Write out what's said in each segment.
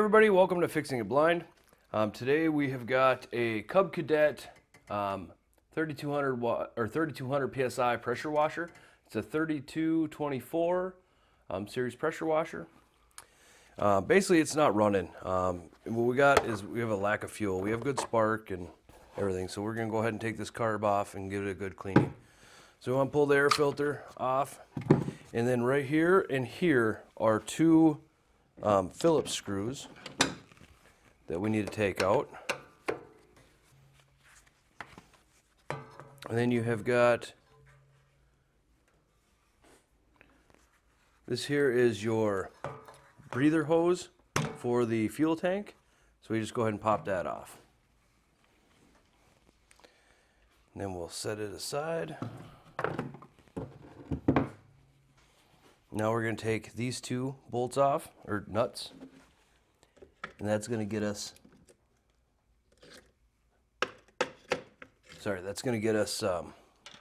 everybody, welcome to Fixing It Blind. Today we have got a Cub Cadet 3200 watt or 3200 psi pressure washer. It's a 3224 series pressure washer. Basically, it's not running. What we got is we have a lack of fuel. We have good spark and everything, so we're going to go ahead and take this carb off and give it a good cleaning. So we want to pull the air filter off, and then right here and here are two Phillips screws that we need to take out. And then you have got, this here is your breather hose for the fuel tank. So we just go ahead and pop that off. And then we'll set it aside. Now we're going to take these two bolts off, or nuts, and that's going to get us,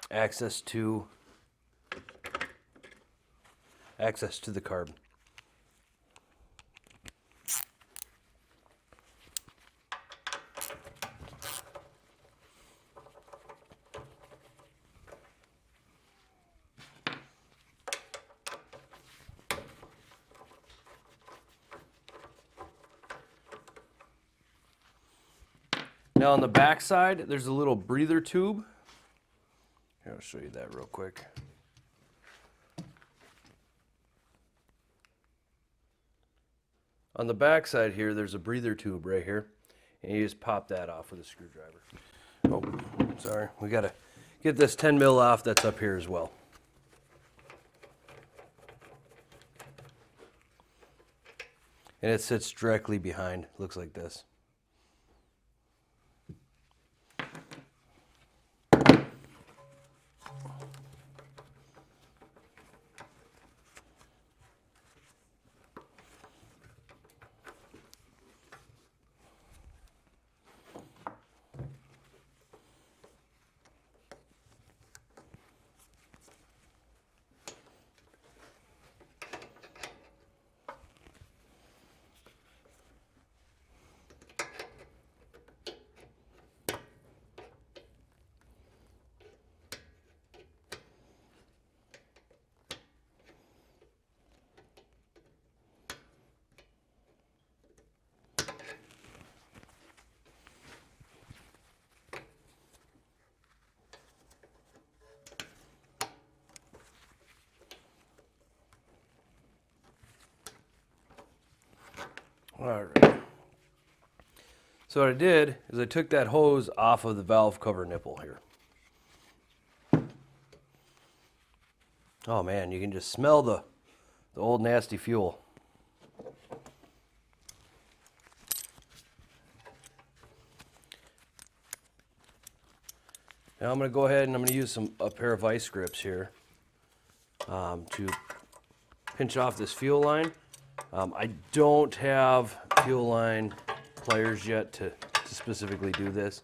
access to the carb. Now on the back side, there's a little breather tube. Here, I'll show you that real quick. On the back side here, there's a breather tube right here, and you just pop that off with a screwdriver. Oh, sorry, we gotta get this 10 mil off that's up here as well. And it sits directly behind, looks like this. All right. So what I did is I took that hose off of the valve cover nipple here. Oh man, you can just smell the old nasty fuel. Now I'm going to go ahead and I'm going to use a pair of vice grips here to pinch off this fuel line. I don't have fuel line pliers yet to specifically do this.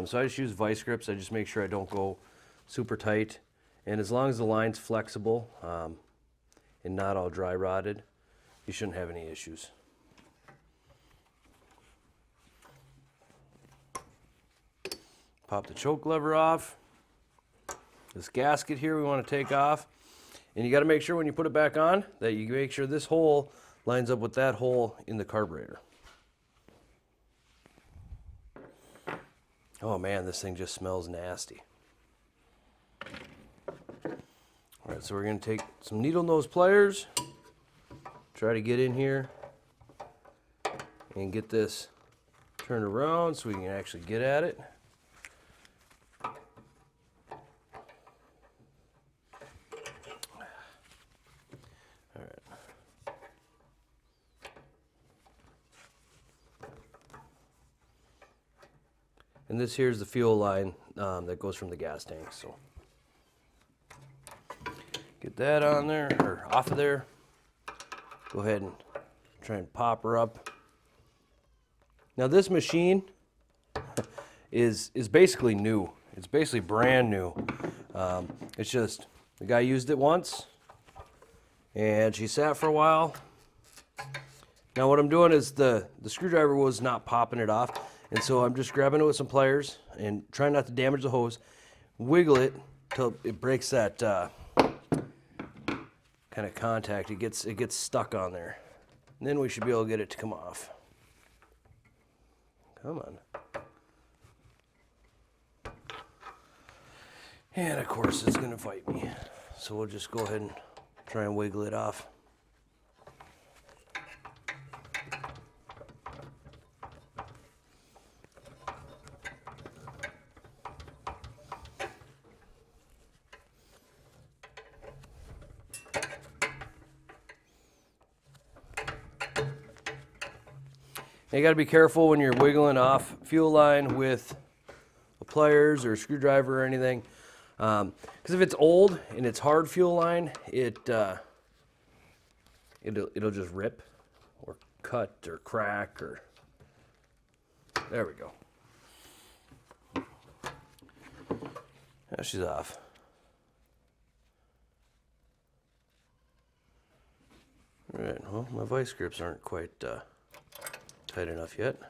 So I just use vice grips. I just make sure I don't go super tight. And as long as the line's flexible and not all dry rotted, you shouldn't have any issues. Pop the choke lever off. This gasket here we want to take off. And you got to make sure when you put it back on that you make sure this hole lines up with that hole in the carburetor. Oh man, this thing just smells nasty. All right, so we're going to take some needle nose pliers, try to get in here and get this turned around so we can actually get at it. And this here's the fuel line that goes from the gas tank. So get that on there, or off of there. Go ahead and try and pop her up. Now this machine is basically new. It's basically brand new. It's just the guy used it once, and she sat for a while, Now what I'm doing is the screwdriver was not popping it off, and so I'm just grabbing it with some pliers and trying not to damage the hose. Wiggle it till it breaks that kind of contact. It gets stuck on there. And then we should be able to get it to come off. Come on. And of course it's going to fight me. So we'll just go ahead and try and wiggle it off. You got to be careful when you're wiggling off fuel line with pliers or a screwdriver or anything, because if it's old and it's hard fuel line, it'll just rip or cut or crack or. There we go. Now she's off. All right. Well, my vice grips aren't quite tight enough yet.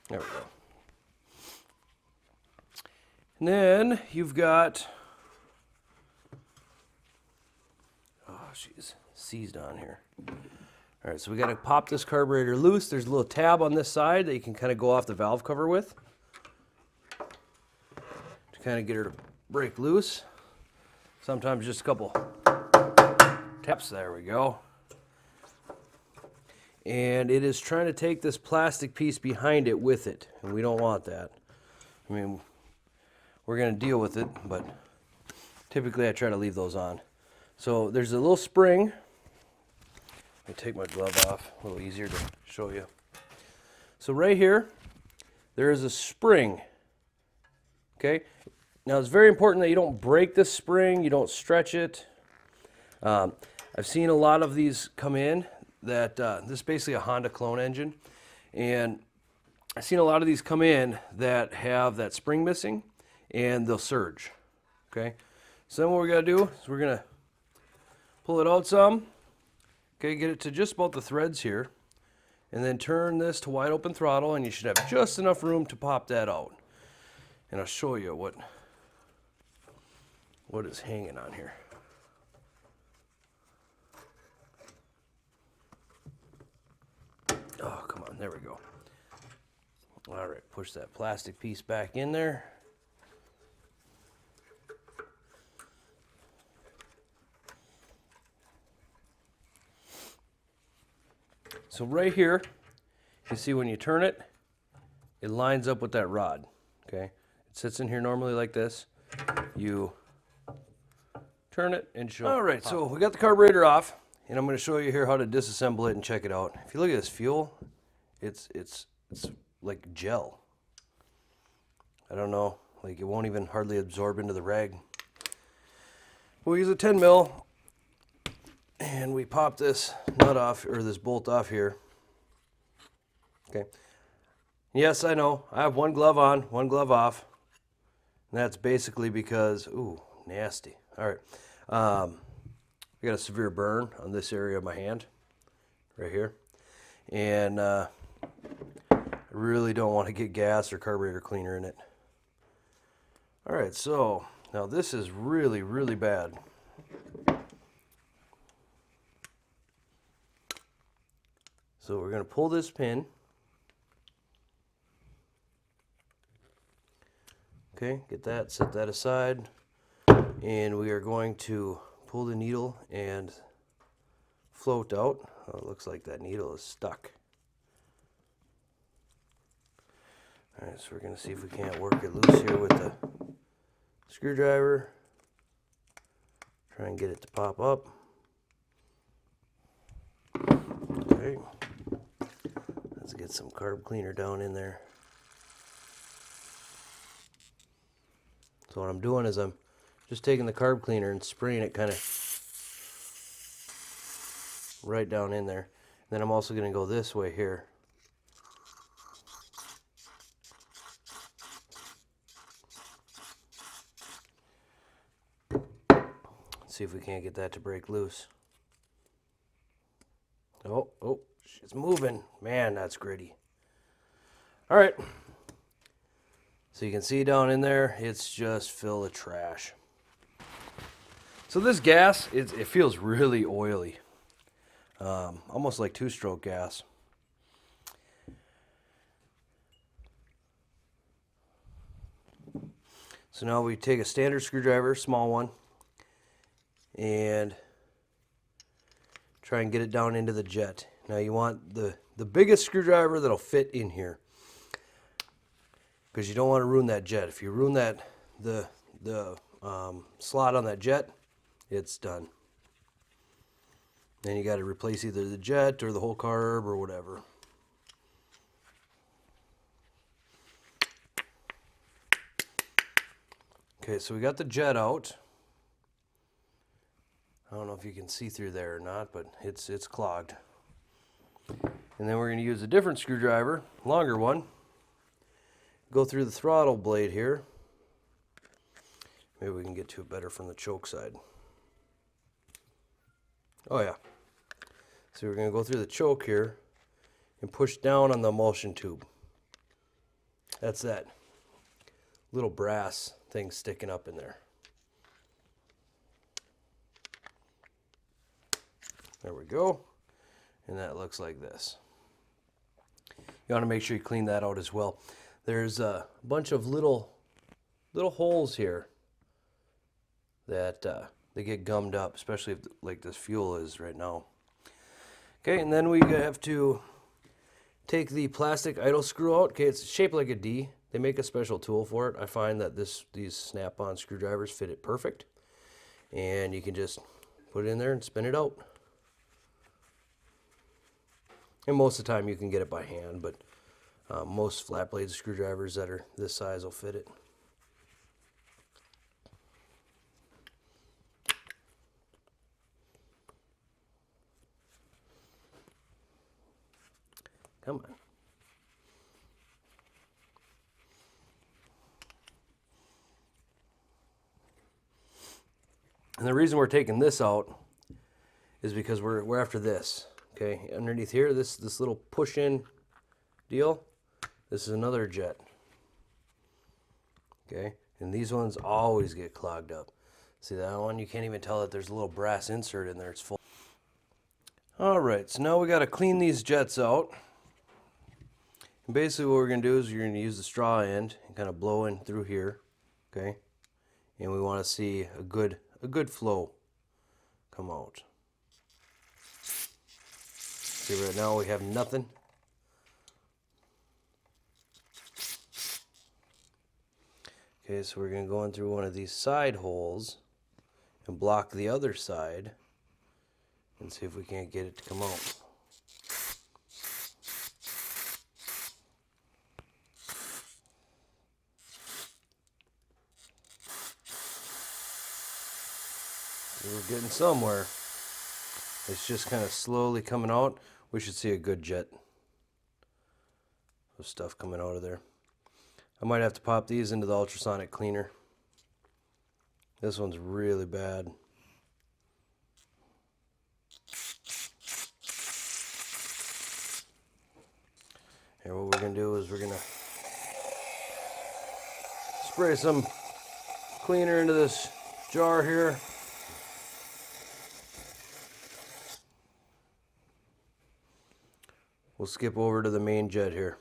There we go. And then you've got, oh, she's seized on here. All right, so we got to pop this carburetor loose. There's a little tab on this side that you can kind of go off the valve cover with to kind of get her to break loose. Sometimes just a couple taps. There we go. And it is trying to take this plastic piece behind it with it, and we don't want that. I mean, we're going to deal with it, but typically I try to leave those on. So there's a little spring. Let me take my glove off, a little easier to show you. So right here, there is a spring. Okay? Now it's very important that you don't break this spring, you don't stretch it. I've seen a lot of these come in that this is basically a Honda clone engine, and I've seen a lot of these come in that have that spring missing and they'll surge. Okay, so then what we got to do is we're gonna pull it out some. Okay, get it to just about the threads here, and then turn this to wide open throttle, and you should have just enough room to pop that out. And I'll show you what is hanging on here. Oh, come on, there we go. All right, push that plastic piece back in there. So right here, you see when you turn it, it lines up with that rod, okay? It sits in here normally like this. You turn it and show it. All right, so we got the carburetor off, and I'm going to show you here how to disassemble it and check it out. If you look at this fuel, it's like gel. I don't know, like it won't even hardly absorb into the rag. We'll use a 10 mil, and we pop this nut off, or this bolt off here. Okay. Yes, I know, I have one glove on, one glove off. And that's basically because, ooh, nasty. All right. I got a severe burn on this area of my hand, right here. And I really don't want to get gas or carburetor cleaner in it. All right, so now this is really, really bad. So we're going to pull this pin. Okay, get that, set that aside. And we are going to pull the needle and float out. Oh, it looks like that needle is stuck. All right, so we're going to see if we can't work it loose here with the screwdriver. Try and get it to pop up. Okay. Let's get some carb cleaner down in there. So what I'm doing is I'm just taking the carb cleaner and spraying it kind of right down in there. And then I'm also going to go this way here. See if we can't get that to break loose. Oh, it's moving. Man, that's gritty. All right. So you can see down in there, it's just filled with trash. So this gas, it feels really oily. Almost like two-stroke gas. So now we take a standard screwdriver, small one, and try and get it down into the jet. Now you want the biggest screwdriver that'll fit in here, because you don't want to ruin that jet. If you ruin that the slot on that jet, it's done. Then you got to replace either the jet or the whole carb or whatever. Okay, so we got the jet out. I don't know if you can see through there or not, but it's clogged. And then we're going to use a different screwdriver, longer one. Go through the throttle blade here. Maybe we can get to it better from the choke side. Oh yeah. So we're going to go through the choke here and push down on the emulsion tube. That's that little brass thing sticking up in there. There we go. And that looks like this. You want to make sure you clean that out as well. There's a bunch of little holes here that they get gummed up, especially if like this fuel is right now. Okay, and then we have to take the plastic idle screw out. Okay, it's shaped like a D. They make a special tool for it. I find that these snap-on screwdrivers fit it perfect. And you can just put it in there and spin it out. And most of the time you can get it by hand, but most flat blade screwdrivers that are this size will fit it. Come on. And the reason we're taking this out is because we're after this. Okay, underneath here, this little push-in deal, this is another jet. Okay, and these ones always get clogged up. See that one? You can't even tell that there's a little brass insert in there. It's full. All right, so now we got to clean these jets out. And basically what we're going to do is you're going to use the straw end and kind of blow in through here. Okay, and we want to see a good flow come out. See, right now we have nothing. Okay, so we're going to go in through one of these side holes and block the other side and see if we can't get it to come out. We're getting somewhere. It's just kind of slowly coming out. We should see a good jet of stuff coming out of there. I might have to pop these into the ultrasonic cleaner. This one's really bad. And what we're going to do is we're going to spray some cleaner into this jar here. We'll skip over to the main jet here.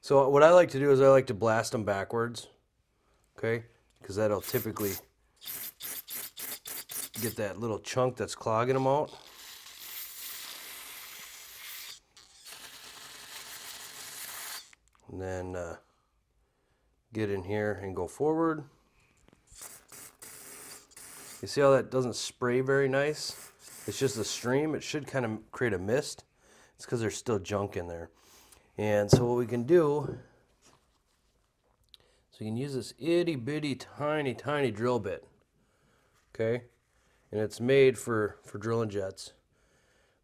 So what I like to do is I like to blast them backwards, okay? Because that'll typically get that little chunk that's clogging them out. And then get in here and go forward. You see how that doesn't spray very nice? It's just a stream. It should kind of create a mist. It's because there's still junk in there. And so what we can do, so you can use this itty bitty tiny drill bit. Okay? And it's made for drilling jets.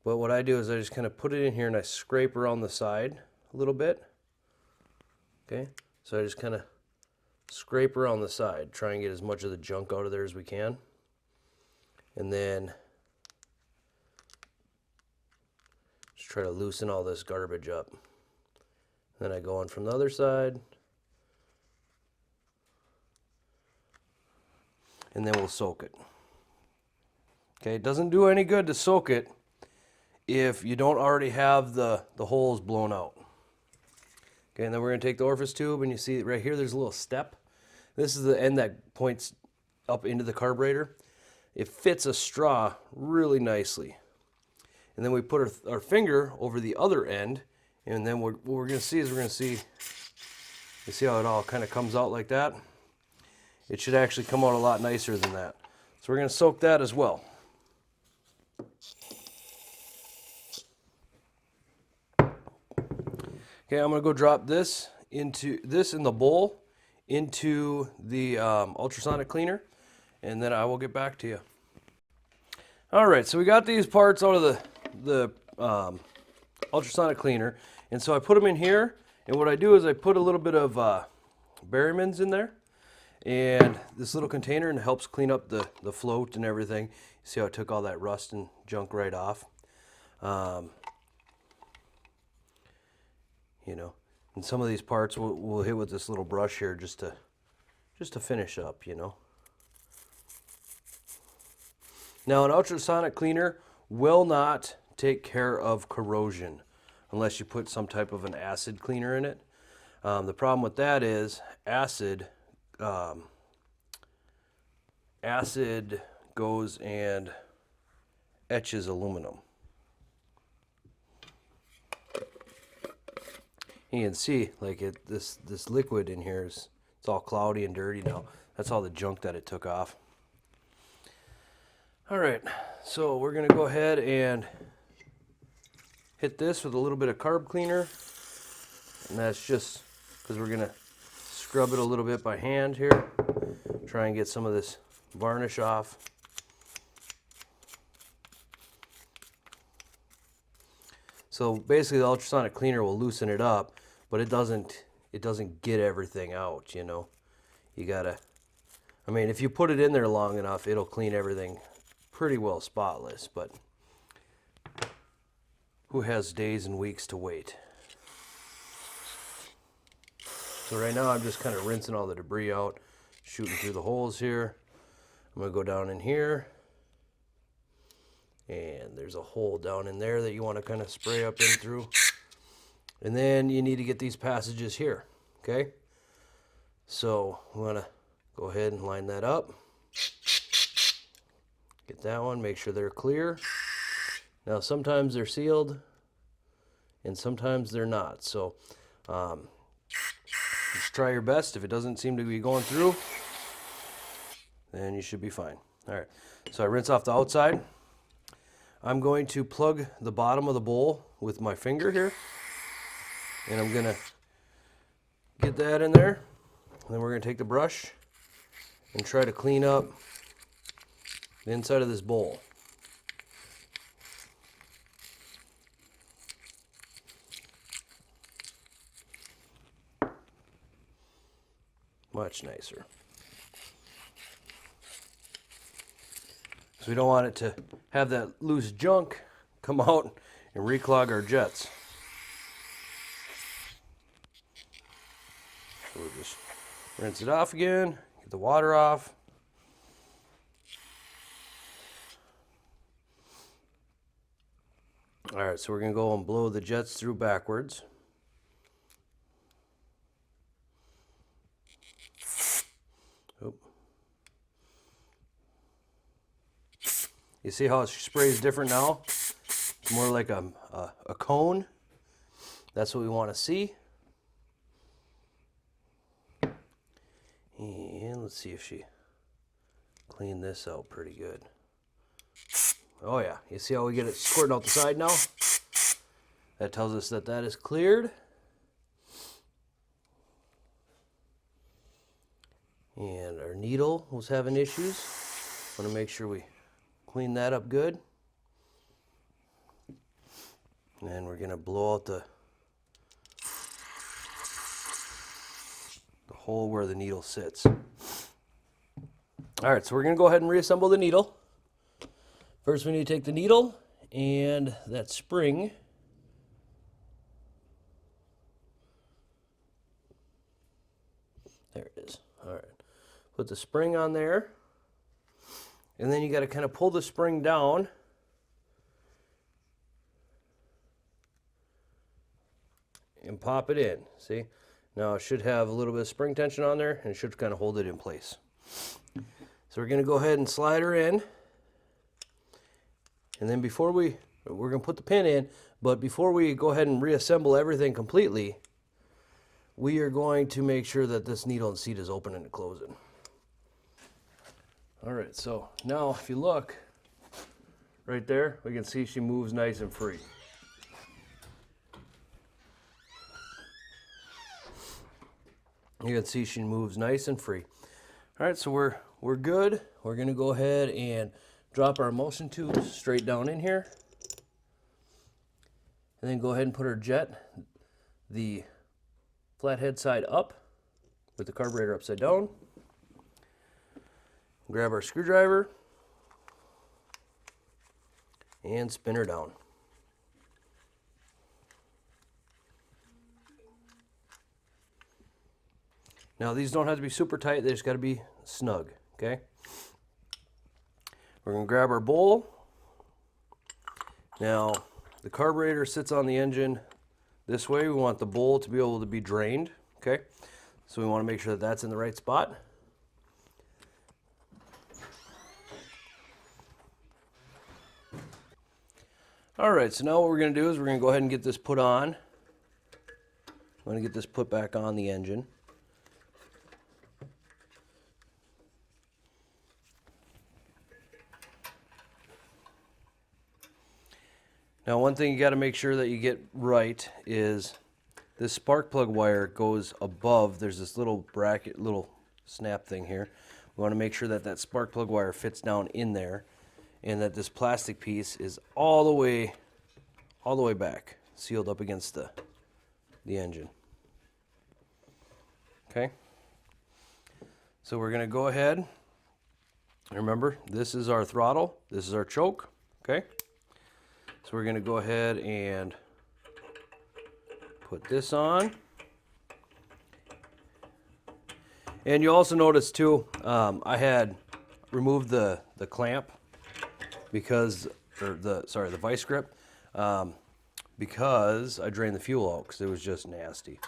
But what I do is I just kind of put it in here and I scrape around the side a little bit. Okay? So I just kind of scrape around the side, try and get as much of the junk out of there as we can. And then just try to loosen all this garbage up. Then I go in from the other side. And then we'll soak it. Okay, it doesn't do any good to soak it if you don't already have the holes blown out. Okay, and then we're going to take the orifice tube, and you see right here there's a little step. This is the end that points up into the carburetor. It fits a straw really nicely. And then we put our finger over the other end, and then what we're going to see is you see how it all kind of comes out like that? It should actually come out a lot nicer than that. So we're going to soak that as well. Okay, I'm going to go drop this in the bowl into the ultrasonic cleaner, and then I will get back to you. All right, so we got these parts out of the ultrasonic cleaner, and so I put them in here, and what I do is I put a little bit of Berryman's in there, and this little container, and it helps clean up the float and everything. You see how it took all that rust and junk right off. You know, and some of these parts we'll hit with this little brush here just to finish up, you know. Now, an ultrasonic cleaner will not take care of corrosion unless you put some type of an acid cleaner in it. The problem with that is acid goes and etches aluminum. You can see, like, this liquid in here it's all cloudy and dirty now. That's all the junk that it took off. All right, so we're gonna go ahead and hit this with a little bit of carb cleaner, and that's just because we're gonna scrub it a little bit by hand here, try and get some of this varnish off. So basically the ultrasonic cleaner will loosen it up, but it doesn't get everything out, you know. You gotta, I mean, if you put it in there long enough, it'll clean everything pretty well spotless, but who has days and weeks to wait? So right now I'm just kind of rinsing all the debris out, shooting through the holes here. I'm gonna go down in here, and there's a hole down in there that you want to kind of spray up in through. And then you need to get these passages here, okay? So we want to go ahead and line that up. Get that one, make sure they're clear. Now sometimes they're sealed and sometimes they're not. So just try your best. If it doesn't seem to be going through, then you should be fine. All right, so I rinse off the outside. I'm going to plug the bottom of the bowl with my finger here, and I'm gonna get that in there. And then we're gonna take the brush and try to clean up the inside of this bowl. Much nicer. So we don't want it to have that loose junk come out and reclog our jets. So we'll just rinse it off again, get the water off. All right, so we're gonna go and blow the jets through backwards. Oop. You see how it sprays different now? It's more like a cone. That's what we want to see. And let's see if she cleaned this out pretty good. Oh yeah, you see how we get it squirting out the side now? That tells us that that is cleared. And our needle was having issues. Want to make sure we clean that up good. And we're gonna blow out the hole where the needle sits. All right, so we're gonna go ahead and reassemble the needle. First we need to take the needle and that spring. There it is. All right. Put the spring on there. And then you got to kind of pull the spring down. And pop it in. See? Now it should have a little bit of spring tension on there and it should kind of hold it in place. So we're going to go ahead and slide her in. And then before we're going to put the pin in, but before we go ahead and reassemble everything completely, we are going to make sure that this needle and seat is open and closing. All right, so now if you look right there, we can see she moves nice and free. You can see she moves nice and free. All right, so we're good. We're going to go ahead and drop our motion tubes straight down in here. And then go ahead and put our jet, the flathead side up with the carburetor upside down. Grab our screwdriver and spin her down. Now these don't have to be super tight, they just got to be snug, okay? We're going to grab our bowl. Now the carburetor sits on the engine this way. We want the bowl to be able to be drained, okay? So we want to make sure that that's in the right spot. All right, so now what we're going to do is we're going to go ahead and get this put on. I'm going to get this put back on the engine. Now one thing you got to make sure that you get right is this spark plug wire goes above. There's this little bracket, little snap thing here. We want to make sure that that spark plug wire fits down in there and that this plastic piece is all the way back, sealed up against the engine. Okay? So we're going to go ahead. Remember, this is our throttle, this is our choke, okay? So we're going to go ahead and put this on. And you also notice too, I had removed the clamp because, or the vice grip, because I drained the fuel out because it was just nasty.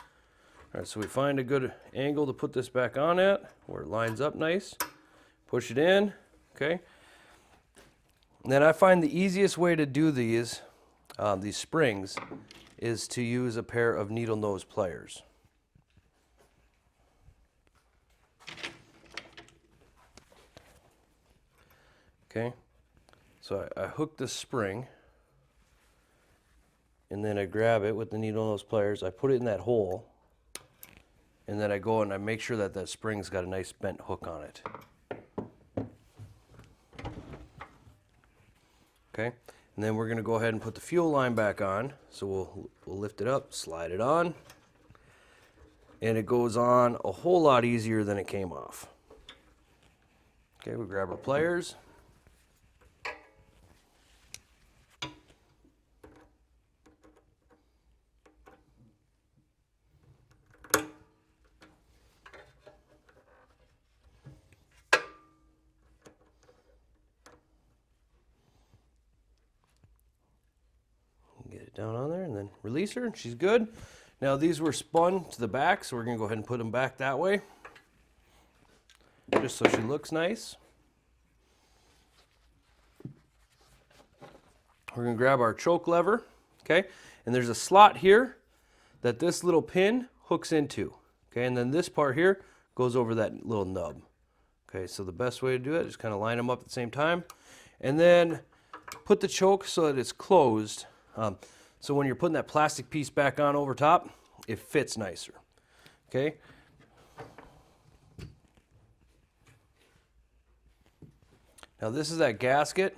All right, so we find a good angle to put this back on at where it lines up nice. Push it in, okay? And then I find the easiest way to do these springs is to use a pair of needle nose pliers. Okay, so I hook the spring and then I grab it with the needle nose pliers. I put it in that hole and then I go and I make sure that that spring's got a nice bent hook on it. Okay, and then we're going to go ahead and put the fuel line back on. So we'll lift it up, slide it on, and it goes on a whole lot easier than it came off. Okay, we grab our pliers. Get it down on there and then release her and she's good. Now these were spun to the back, so we're going to go ahead and put them back that way just so she looks nice. We're going to grab our choke lever, okay, and there's a slot here that this little pin hooks into, okay, and then this part here goes over that little nub. Okay, so the best way to do it is kind of line them up at the same time and then put the choke so that it's closed. So when you're putting that plastic piece back on over top, it fits nicer, okay? Now this is that gasket.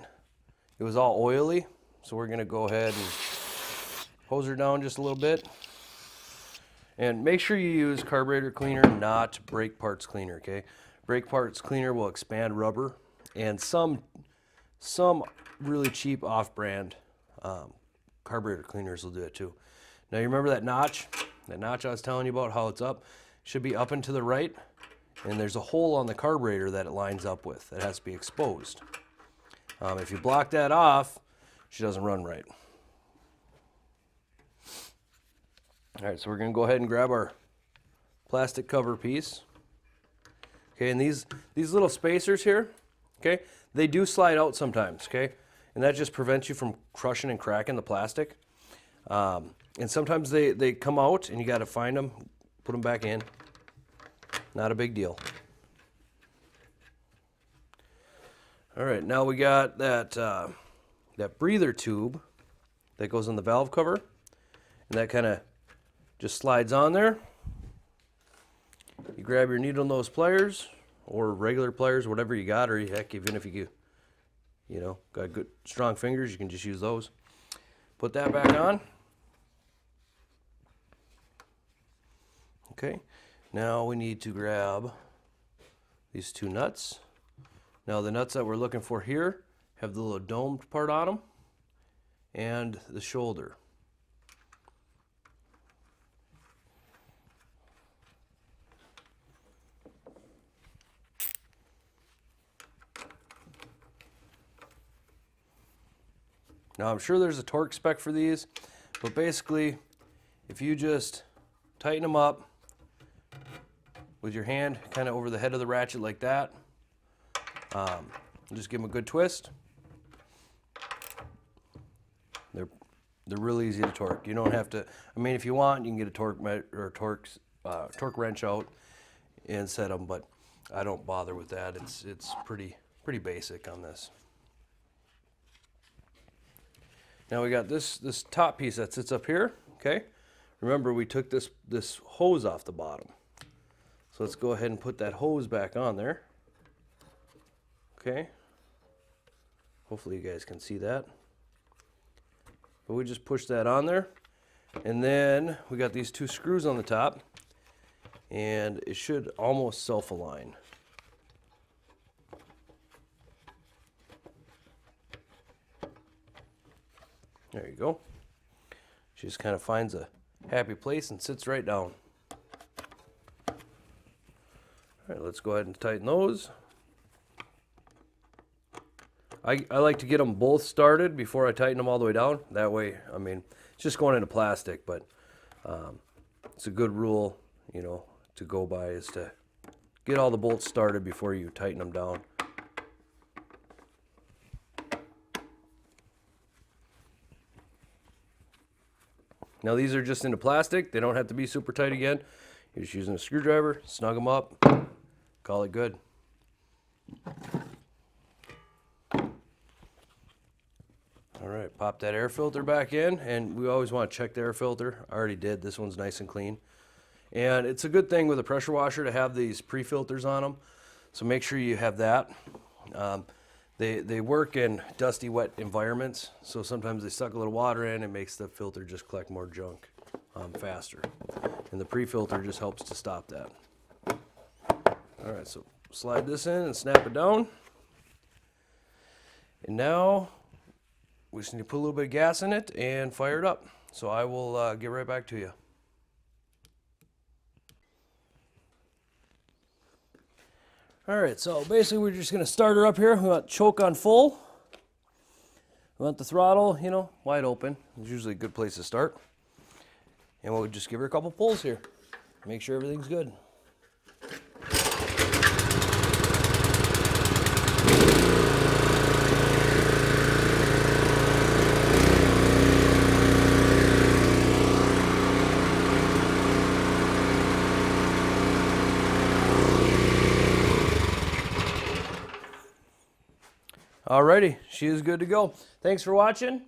It was all oily, so we're gonna go ahead and hose her down just a little bit. And make sure you use carburetor cleaner, not brake parts cleaner, okay? Brake parts cleaner will expand rubber, and some some really cheap off-brand carburetor cleaners will do it too. Now you remember that notch? That notch I was telling you about, how it's up? Should be up and to the right, and there's a hole on the carburetor that it lines up with that has to be exposed. If you block that off, she doesn't run right. All right, so we're gonna go ahead and grab our plastic cover piece. Okay, and these little spacers here, okay, they do slide out sometimes, okay? And that just prevents you from crushing and cracking the plastic. And sometimes they come out and you gotta find them, put them back in. Not a big deal. All right, now we got that, that breather tube that goes on the valve cover. And that kind of just slides on there. You grab your needle nose pliers or regular pliers, whatever you got, or heck, even if you got good strong fingers, you can just use those. Put that back on. Okay, now we need to grab these two nuts. Now the nuts that we're looking for here have the little domed part on them and the shoulder. Now I'm sure there's a torque spec for these, but basically if you just tighten them up with your hand kind of over the head of the ratchet like that, just give them a good twist. They're really easy to torque. You don't have to, I mean, if you want, you can get a torque wrench out and set them, but I don't bother with that. It's pretty basic on this. Now we got this top piece that sits up here, okay? Remember, we took this hose off the bottom. So let's go ahead and put that hose back on there. Okay? Hopefully you guys can see that. But we just push that on there. And then we got these two screws on the top. And it should almost self-align. There you go. She just kind of finds a happy place and sits right down. All right, let's go ahead and tighten those. I like to get them both started before I tighten them all the way down. That way, I mean, it's just going into plastic, but it's a good rule, you know, to go by, is to get all the bolts started before you tighten them down. Now these are just into plastic. They don't have to be super tight again. You're just using a screwdriver, snug them up, call it good. All right, pop that air filter back in, and we always want to check the air filter. I already did. This one's nice and clean. And it's a good thing with a pressure washer to have these pre-filters on them, so make sure you have that. They work in dusty, wet environments, so sometimes they suck a little water in. It makes the filter just collect more junk faster. And the pre-filter just helps to stop that. All right, so slide this in and snap it down. And now we just need to put a little bit of gas in it and fire it up. So I will get right back to you. All right, so basically we're just gonna start her up here. We want choke on full. We want the throttle, you know, wide open. It's usually a good place to start. And we'll just give her a couple pulls here. Make sure everything's good. Alrighty, she is good to go. Thanks for watching.